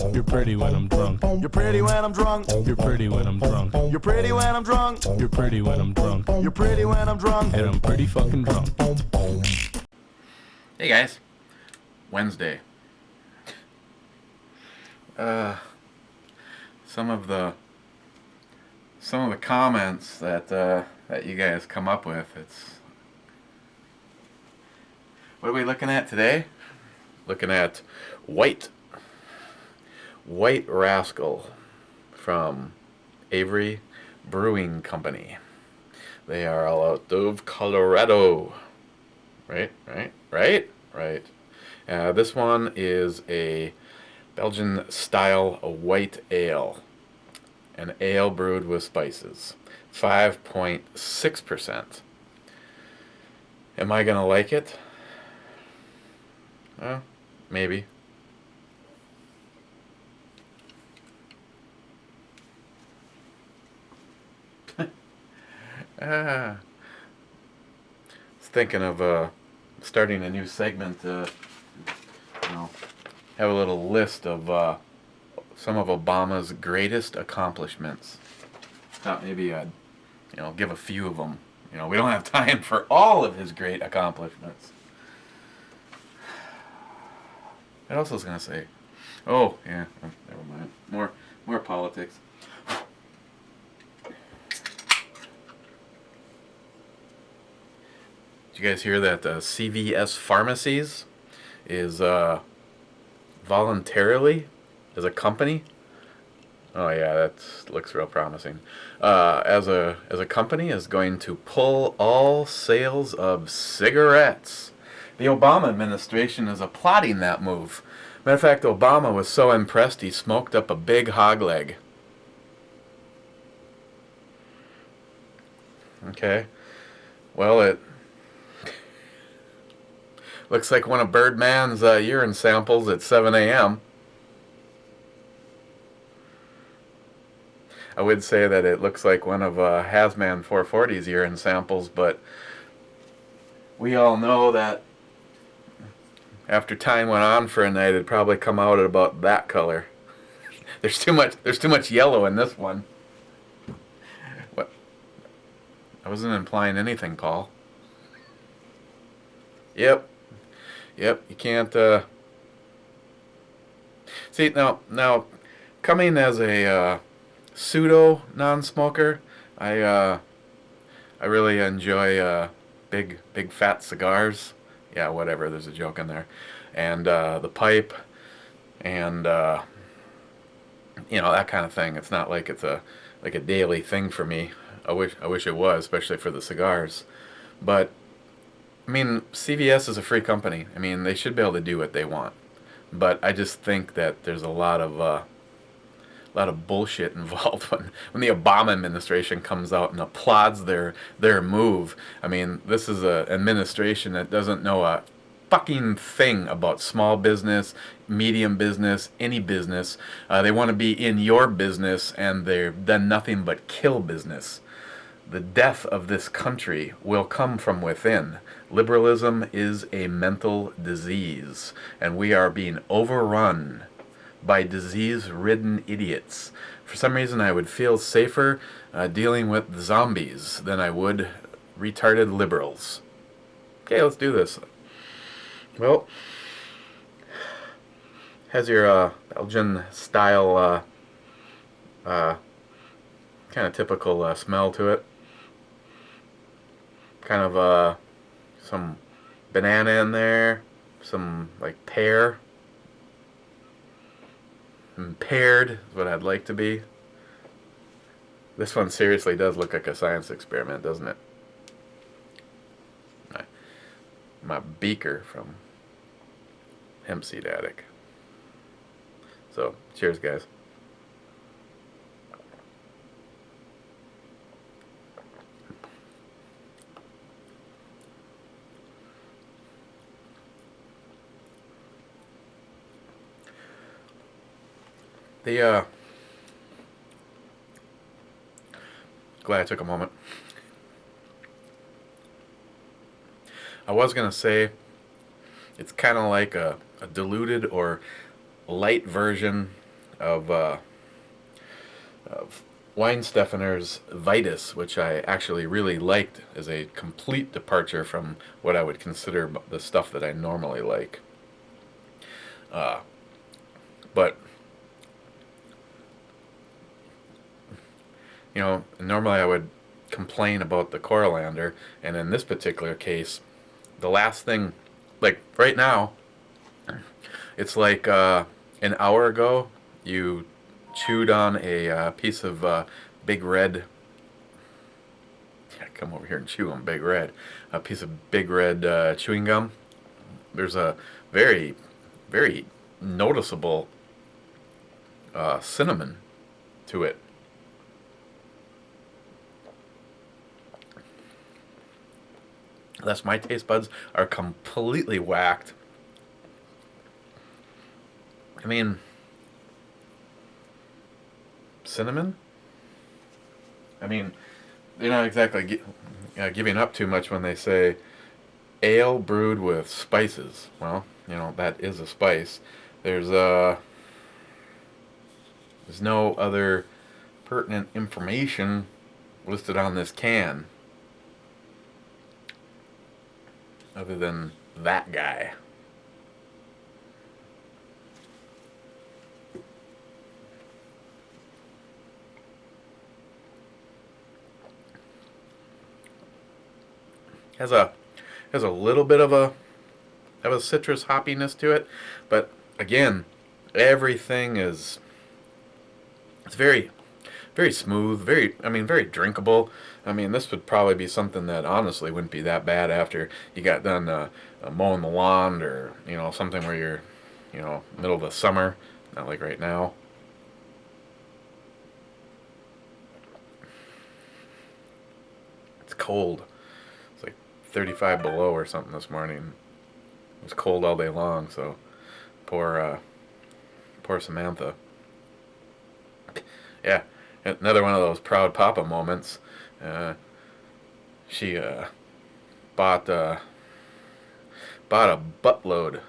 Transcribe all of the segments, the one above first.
You're pretty when I'm drunk. You're pretty when I'm drunk. You're pretty when I'm drunk. You're pretty when I'm drunk. You're pretty when I'm drunk. You're pretty when I'm drunk. And I'm pretty fucking drunk. Hey guys, Wednesday. Some of the comments that you guys come up with. What are we looking at today? Looking at White Rascal from Avery Brewing Company. They are all out of Colorado. Right. This one is a Belgian style white ale. An ale brewed with spices. 5.6%. Am I gonna like it? Maybe. I was thinking of starting a new segment to, have a little list of some of Obama's greatest accomplishments. Thought maybe I'd, give a few of them. We don't have time for all of his great accomplishments. What else was I gonna say? Oh, yeah. Oh, never mind. More politics. Did you guys hear that CVS Pharmacies is voluntarily, as a company? Oh yeah, that looks real promising. As a company, is going to pull all sales of cigarettes. The Obama administration is applauding that move. Matter of fact, Obama was so impressed he smoked up a big hog leg. Okay. Well, it looks like one of Birdman's urine samples at 7 a.m. I would say that it looks like one of Hazman 440's urine samples, but we all know that after time went on for a night, it'd probably come out at about that color. There's too much yellow in this one. What? I wasn't implying anything, Paul. Yep, you can't, see, now, coming as a, pseudo non-smoker, I really enjoy, big fat cigars. Yeah, whatever, there's a joke in there. And, the pipe, and, that kind of thing. It's not like it's a daily thing for me. I wish it was, especially for the cigars. But I mean, CVS is a free company. I mean, they should be able to do what they want. But I just think that there's a lot of bullshit involved when the Obama administration comes out and applauds their move. I mean, this is an administration that doesn't know a fucking thing about small business, medium business, any business. They want to be in your business, and they've done nothing but kill business. The death of this country will come from within. Liberalism is a mental disease, and we are being overrun by disease-ridden idiots. For some reason, I would feel safer dealing with zombies than I would retarded liberals. Okay, let's do this. Well, has your Belgian style kind of typical smell to it. Kind of some banana in there, some like pear. Impaired is what I'd like to be. This one seriously does look like a science experiment, doesn't it? My beaker from HempSeedAddict. So, cheers, guys. Glad I took a moment. I was going to say it's kind of like a diluted or light version of Weinstephaner's Vitus, which I actually really liked as a complete departure from what I would consider the stuff that I normally like. But you know, normally I would complain about the coriander, and in this particular case, the last thing, like right now, it's like an hour ago you chewed on a piece of Big Red. Yeah, come over here and chew on Big Red. A piece of Big Red chewing gum. There's a very, very noticeable cinnamon to it. Thus, my taste buds are completely whacked. I mean, cinnamon? I mean, they're not exactly giving up too much when they say ale brewed with spices. Well, you know, that is a spice. There's no other pertinent information listed on this can other than that guy. Has a little bit of a citrus hoppiness to it, but again, everything is, it's very, very smooth, very drinkable. I mean, this would probably be something that honestly wouldn't be that bad after you got done mowing the lawn, or you know, something where you're, you know, middle of the summer, not like right now. It's cold. It's like 35 below or something this morning. It was cold all day long, so poor Samantha. Yeah, another one of those proud papa moments. She bought a buttload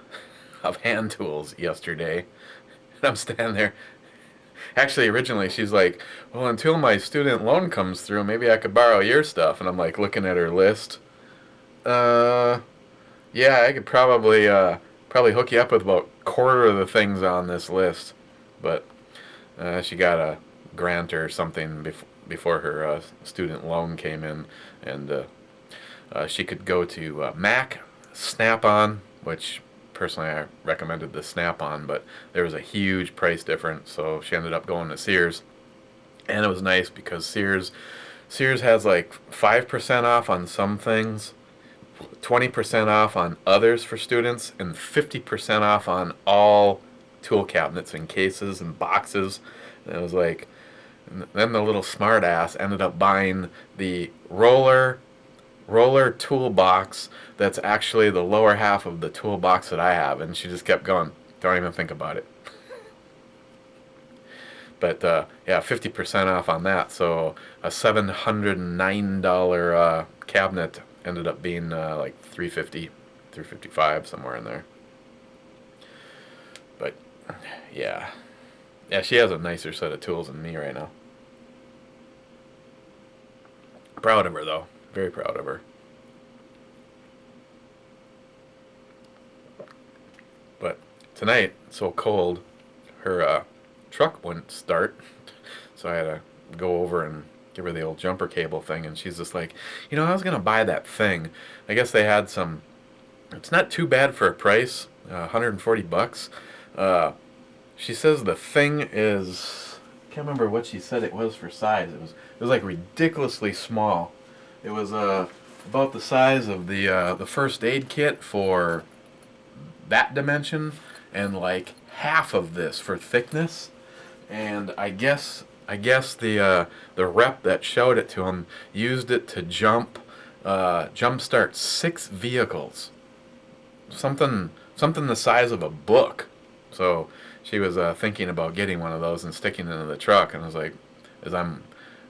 of hand tools yesterday, and I'm standing there. Actually, originally she's like, "Well, until my student loan comes through, maybe I could borrow your stuff." And I'm like looking at her list. Yeah, I could probably hook you up with about a quarter of the things on this list, but she got a grant or something before her student loan came in, and she could go to Mac, Snap-on, which personally I recommended the Snap-on, but there was a huge price difference, so she ended up going to Sears. And it was nice because Sears has like 5% off on some things, 20% off on others for students, and 50% off on all tool cabinets and cases and boxes. And it was like, and then the little smart ass ended up buying the roller toolbox that's actually the lower half of the toolbox that I have, and she just kept going, don't even think about it. But yeah, 50% off on that, so a $709 cabinet ended up being like $350, $355, somewhere in there. But yeah, she has a nicer set of tools than me right now. Proud of her though, very proud of her. But tonight, it's so cold, her truck wouldn't start, so I had to go over and give her the old jumper cable thing, and she's just like, you know, I was gonna buy that thing. I guess they had some. It's not too bad for a price, $140. She says the thing is, I can't remember what she said it was for size. It was like ridiculously small. It was about the size of the first aid kit for that dimension, and like half of this for thickness. And I guess the rep that showed it to him used it to jumpstart 6 vehicles, something the size of a book. So she was thinking about getting one of those and sticking it in the truck. And I was like, as I'm,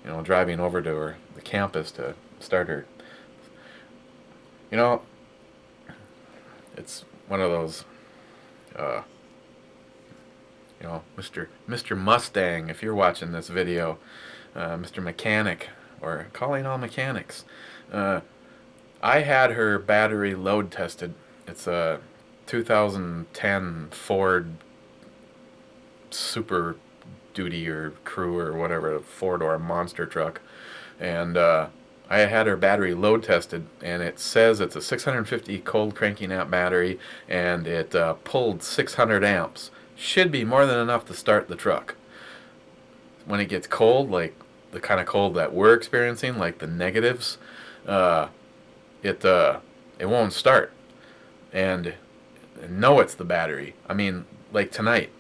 you know, driving over to the campus to start her, you know, it's one of those. you know, Mr. Mustang, if you're watching this video, Mr. Mechanic, or calling all mechanics. I had her battery load tested. It's a 2010 Ford Super Duty or Crew or whatever, a four-door monster truck, and I had her battery load tested, and it says it's a 650 cold cranking amp battery, and it pulled 600 amps. Should be more than enough to start the truck. When it gets cold, like the kind of cold that we're experiencing, like the negatives, it won't start. And no, it's the battery. I mean, like tonight,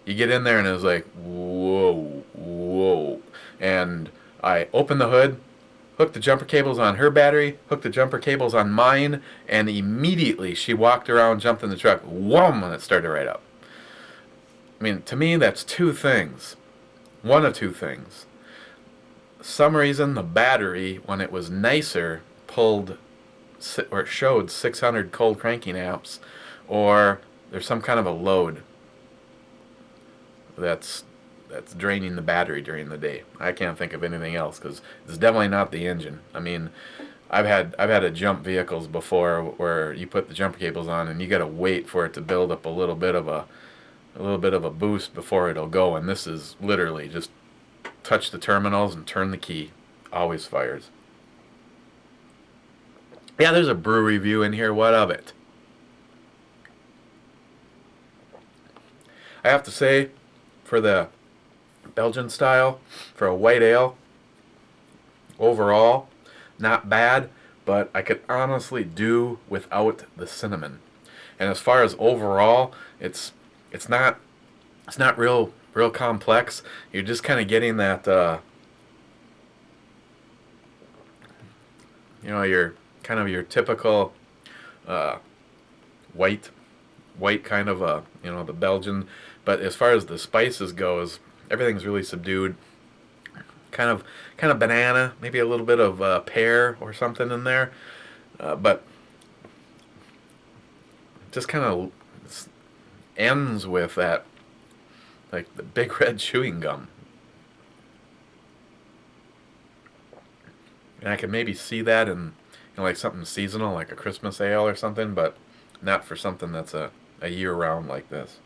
you get in there and it was like, whoa, whoa. And I opened the hood, hooked the jumper cables on her battery, hooked the jumper cables on mine, and immediately she walked around, jumped in the truck, whoom, and it started right up. I mean, to me, that's two things. One of two things. Some reason the battery, when it was nicer, pulled or showed 600 cold cranking amps, or there's some kind of a load that's draining the battery during the day. I can't think of anything else, because it's definitely not the engine. I mean, I've had to jump vehicles before where you put the jumper cables on and you got to wait for it to build up a little bit of a boost before it'll go, and this is literally just touch the terminals and turn the key. Always fires. Yeah, there's a brew review in here. What of it? I have to say, for the Belgian style, for a white ale, overall, not bad, but I could honestly do without the cinnamon. And as far as overall, it's not real complex. You're just kind of getting that you know, your kind of your typical white kind of you know, the Belgian. But as far as the spices goes, everything's really subdued. Kind of banana, maybe a little bit of pear or something in there, but just kind of ends with that, like the big red chewing gum. And I could maybe see that in, you know, like something seasonal, like a Christmas ale or something, but not for something that's a year-round like this.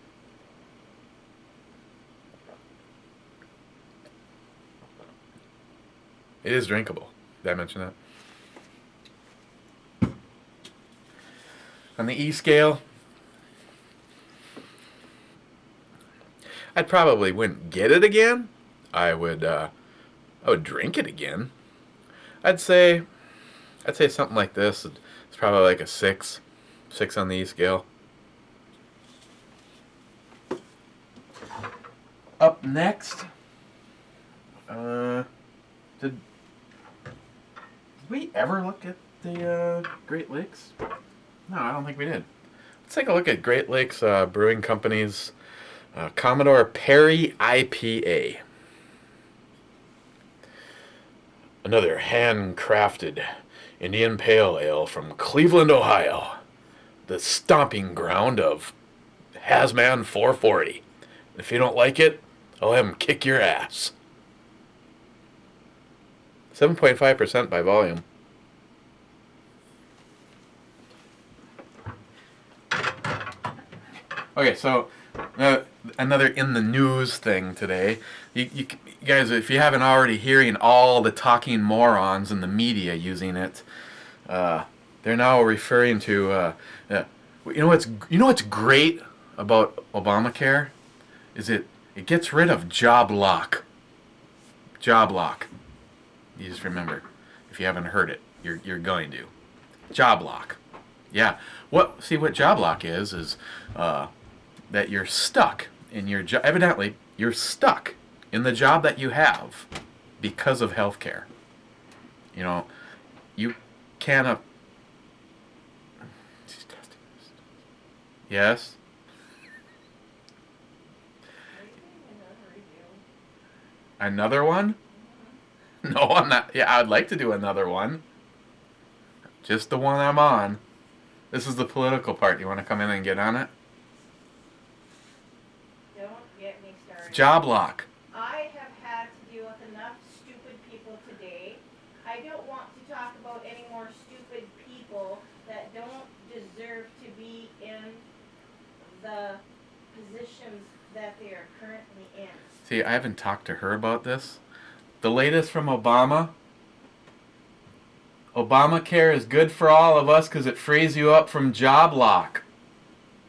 It is drinkable. Did I mention that? On the E scale, I'd probably wouldn't get it again. I would drink it again. I'd say something like this. It's probably like a 6 on the E scale. Up next, did we ever look at the Great Lakes? No, I don't think we did. Let's take a look at Great Lakes Brewing Company's Commodore Perry IPA. Another handcrafted Indian Pale Ale from Cleveland, Ohio. The stomping ground of Hazman 440. If you don't like it, I'll have him kick your ass. 7.5% by volume. Okay, so another in the news thing today. You guys, if you haven't already hearing all the talking morons in the media using it, they're now referring to you know what's great about Obamacare is it gets rid of job lock. Job lock. You just remember, if you haven't heard it, you're going to. Job lock. Yeah. What job lock is that you're stuck in your job. Evidently, you're stuck in the job that you have because of health care. You know, you can't. Yes. Another one? No, I'm not. Yeah, I'd like to do another one. Just the one I'm on. This is the political part. You want to come in and get on it? Don't get me Job lock. I have had to deal with enough stupid people today. I don't want to talk about any more stupid people that don't deserve to be in the positions that they are currently in. See, I haven't talked to her about this. The latest from Obama. Obamacare is good for all of us because it frees you up from job lock.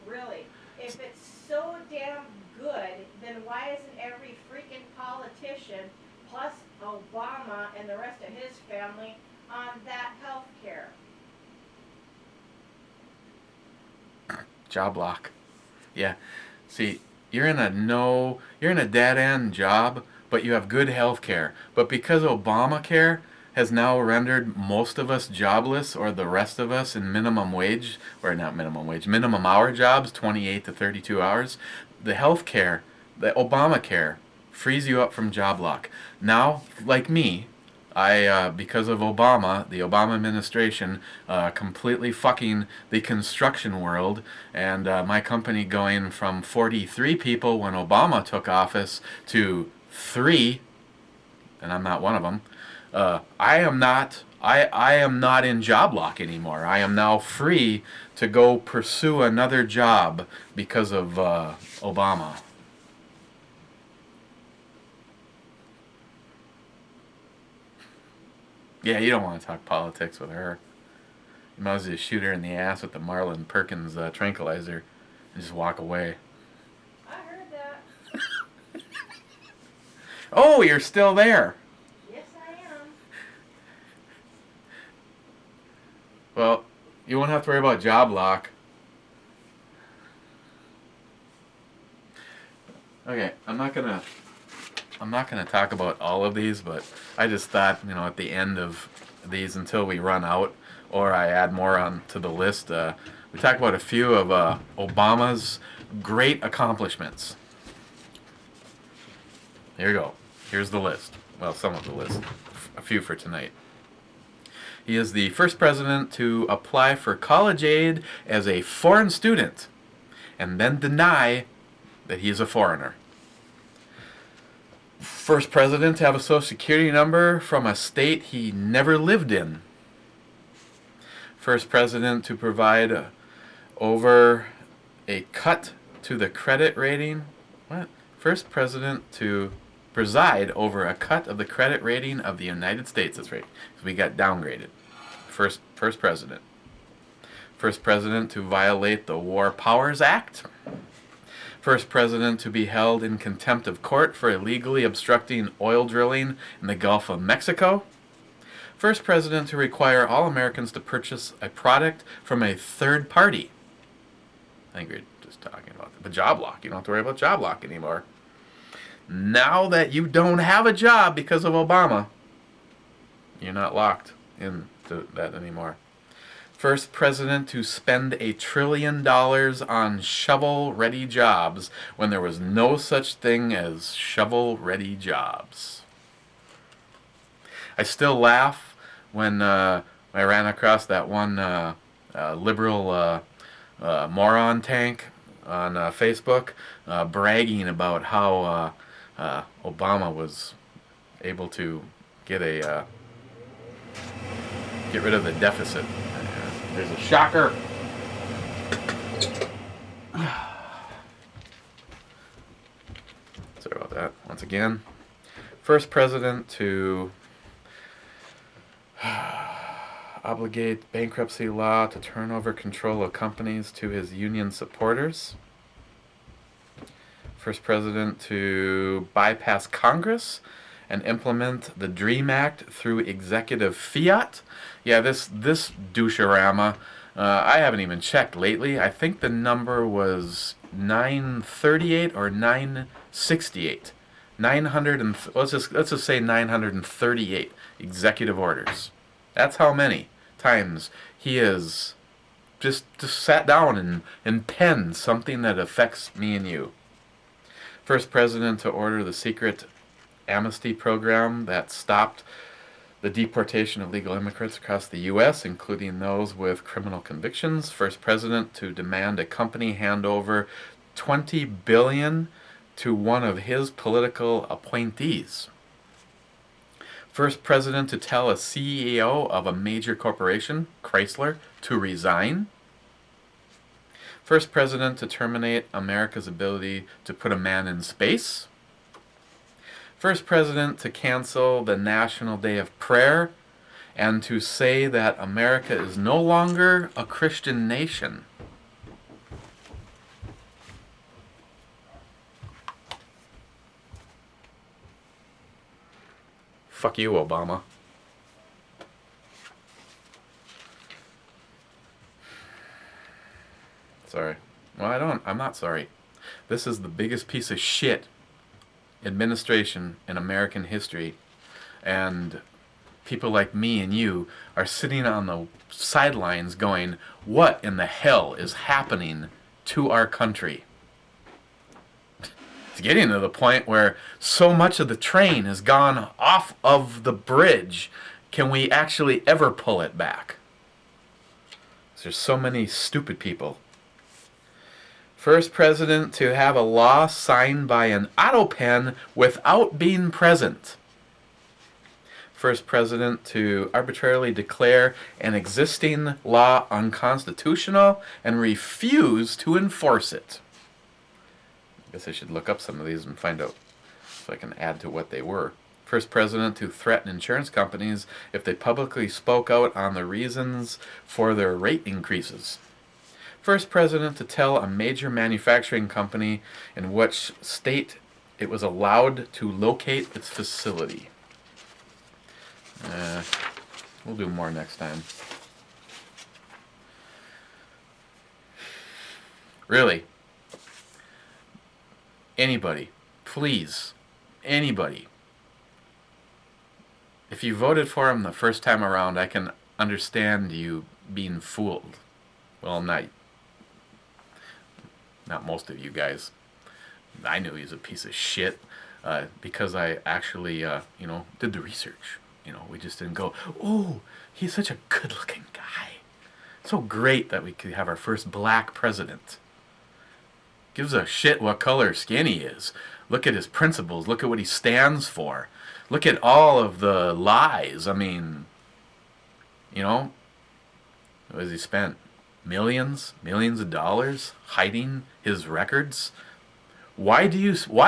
Really. If it's so damn good, then why isn't every freaking politician, plus Obama and the rest of his family, on that health care? Job lock. Yeah. See, you're in a dead end job, but you have good health care. But because Obamacare has now rendered most of us jobless, or the rest of us in minimum wage, or not minimum wage, minimum hour jobs, 28 to 32 hours, the health care, the Obamacare, frees you up from job lock. Now, like me, because of Obama, the Obama administration, completely fucking the construction world, and my company going from 43 people when Obama took office to 3, and I'm not one of them. I am not in job lock anymore. I am now free to go pursue another job because of Obama. Yeah, you don't want to talk politics with her. You might as well just shoot her in the ass with the Marlon Perkins tranquilizer and just walk away. I heard that. Oh, you're still there. Yes, I am. Well, you won't have to worry about job lock. Okay, I'm not gonna talk about all of these, but I just thought, at the end of these, until we run out or I add more on to the list, we talk about a few of Obama's great accomplishments. Here you go. Here's the list. Well, some of the list. A few for tonight. He is the first president to apply for college aid as a foreign student and then deny that he is a foreigner. First president to have a social security number from a state he never lived in. First president to provide over a cut to the credit rating. What? First president to preside over a cut of the credit rating of the United States. That's right. So we got downgraded. First president. First president to violate the War Powers Act. First president to be held in contempt of court for illegally obstructing oil drilling in the Gulf of Mexico. First president to require all Americans to purchase a product from a third party. I think we're just talking about the job lock. You don't have to worry about job lock anymore. Now that you don't have a job because of Obama, you're not locked into that anymore. First president to spend $1 trillion on shovel-ready jobs when there was no such thing as shovel-ready jobs. I still laugh when I ran across that one liberal moron tank on Facebook bragging about how Obama was able to get rid of the deficit. There's a shocker. Sorry about that. Once again, first president to obligate bankruptcy law to turn over control of companies to his union supporters. First president to bypass Congress and implement the DREAM Act through executive fiat. Yeah, this doucherama, I haven't even checked lately. I think the number was 938 or 968. Let's just say 938 executive orders. That's how many times he has just sat down and penned something that affects me and you. First president to order the secret amnesty program that stopped the deportation of legal immigrants across the U.S., including those with criminal convictions. First president to demand a company hand over $20 billion to one of his political appointees. First president to tell a CEO of a major corporation, Chrysler, to resign. First president to terminate America's ability to put a man in space. First president to cancel the National Day of Prayer and to say that America is no longer a Christian nation. Fuck you, Obama. Sorry. Well, I'm not sorry. This is the biggest piece of shit administration in American history. And people like me and you are sitting on the sidelines going, what in the hell is happening to our country? It's getting to the point where so much of the train has gone off of the bridge. Can we actually ever pull it back? There's so many stupid people. First president to have a law signed by an auto pen without being present. First president to arbitrarily declare an existing law unconstitutional and refuse to enforce it. I guess I should look up some of these and find out if I can add to what they were. First president to threaten insurance companies if they publicly spoke out on the reasons for their rate increases. First president to tell a major manufacturing company in which state it was allowed to locate its facility. We'll do more next time. Really? Anybody, please, anybody. If you voted for him the first time around, I can understand you being fooled. Well, not most of you guys. I knew he was a piece of shit because I actually, did the research. We just didn't go, oh, he's such a good-looking guy. So great that we could have our first black president. Gives a shit what color skin he is. Look at his principles. Look at what he stands for. Look at all of the lies. I mean, what has he spent? Millions of dollars hiding his records? Why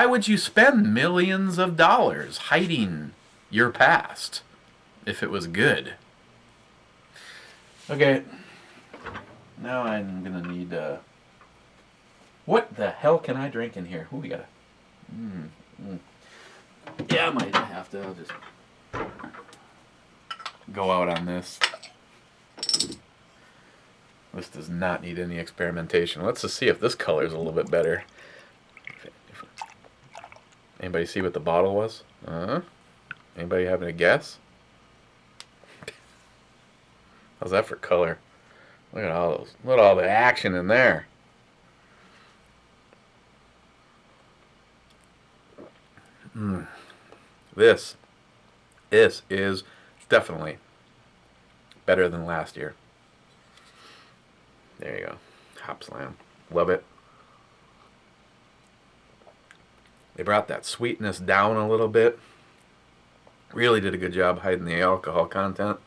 would you spend millions of dollars hiding your past if it was good? Okay. Now I'm gonna need what the hell can I drink in here? Who we got? Yeah, I might have to. I'll just go out on this. This does not need any experimentation. Let's just see if this color is a little bit better. Anybody see what the bottle was? Anybody having a guess? How's that for color? Look at all those. Look at all the action in there. This is definitely better than last year. There you go. Hop Slam. Love it. They brought that sweetness down a little bit. Really did a good job hiding the alcohol content.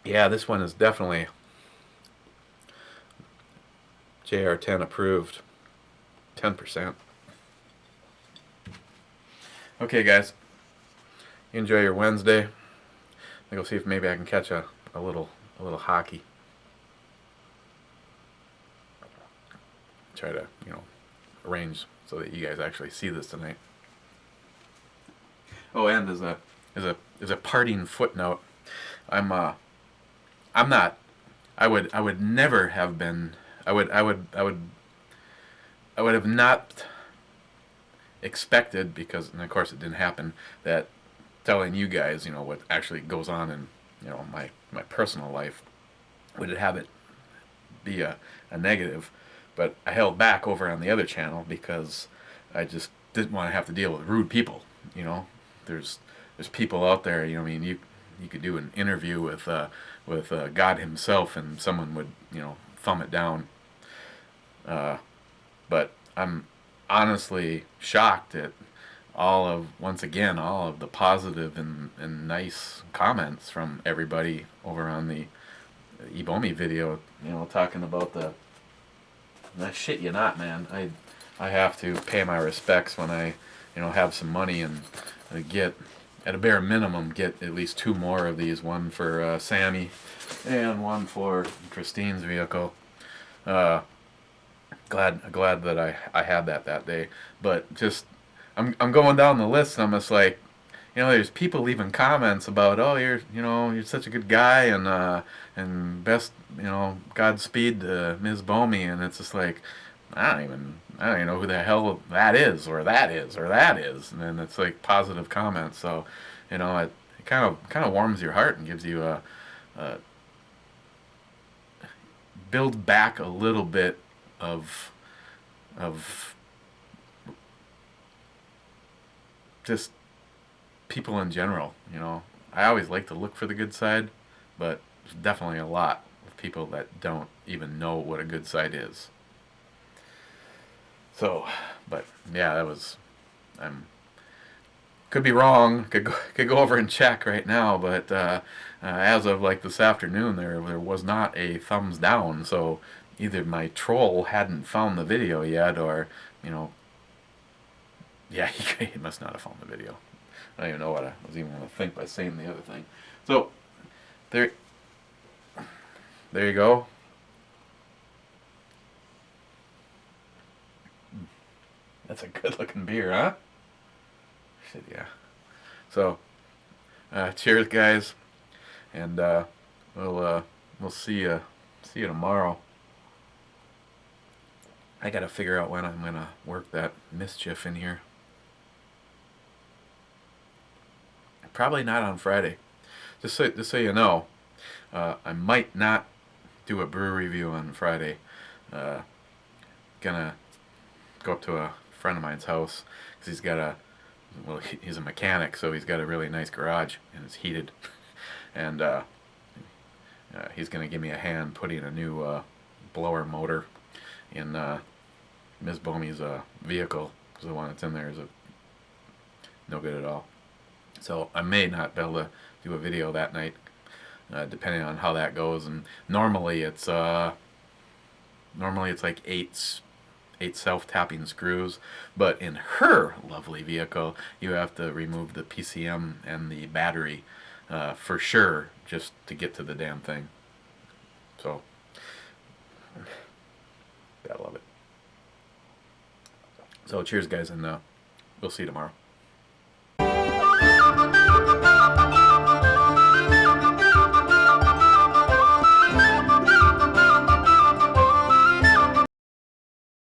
Yeah, this one is definitely JR10 approved. 10%. Okay, guys. You enjoy your Wednesday. I'll go see if maybe I can catch a little hockey. Try to, arrange so that you guys actually see this tonight. Oh, and as a parting footnote, I would never have been. I would have not expected, because, and of course it didn't happen, that telling you guys, what actually goes on in, my personal life, would it have it be a negative. But I held back over on the other channel because I just didn't want to have to deal with rude people. There's people out there. You could do an interview with God Himself, and someone would thumb it down. But I'm honestly shocked at once again, all of the positive and nice comments from everybody over on the Ebomi video, talking about I shit you not, man. I have to pay my respects when I, have some money and get, at a bare minimum, get at least 2 more of these. One for Sammy and one for Christine's vehicle. Glad that I had that day. But just, I'm going down the list and I'm just like, there's people leaving comments about, oh, you're such a good guy, and best, Godspeed to Ms. Bomey, and it's just like, I don't even know who the hell that is, or that is, or that is, and then it's like positive comments, so, it kind of warms your heart and gives you a build back a little bit of just people in general. I always like to look for the good side, but there's definitely a lot of people that don't even know what a good side is. So, but yeah, could be wrong. Could go over and check right now, but as of like this afternoon, there was not a thumbs down. So either my troll hadn't found the video yet, or yeah, he must not have found the video. I don't even know what I was even going to think by saying the other thing. So, there you go. That's a good-looking beer, huh? Shit, yeah. So, cheers, guys, and we'll see you tomorrow. I gotta figure out when I'm gonna work that mischief in here. Probably not on Friday. Just so you know, I might not do a brew review on Friday. Gonna go up to a friend of mine's house because he's a mechanic, so he's got a really nice garage and it's heated, and he's gonna give me a hand putting a new blower motor in Ms. Bomey's vehicle, because the one that's in there is no good at all. So I may not be able to do a video that night, depending on how that goes. And normally it's like 8 self-tapping screws, but in her lovely vehicle, you have to remove the PCM and the battery for sure, just to get to the damn thing. So, gotta love it. So cheers, guys, and we'll see you tomorrow.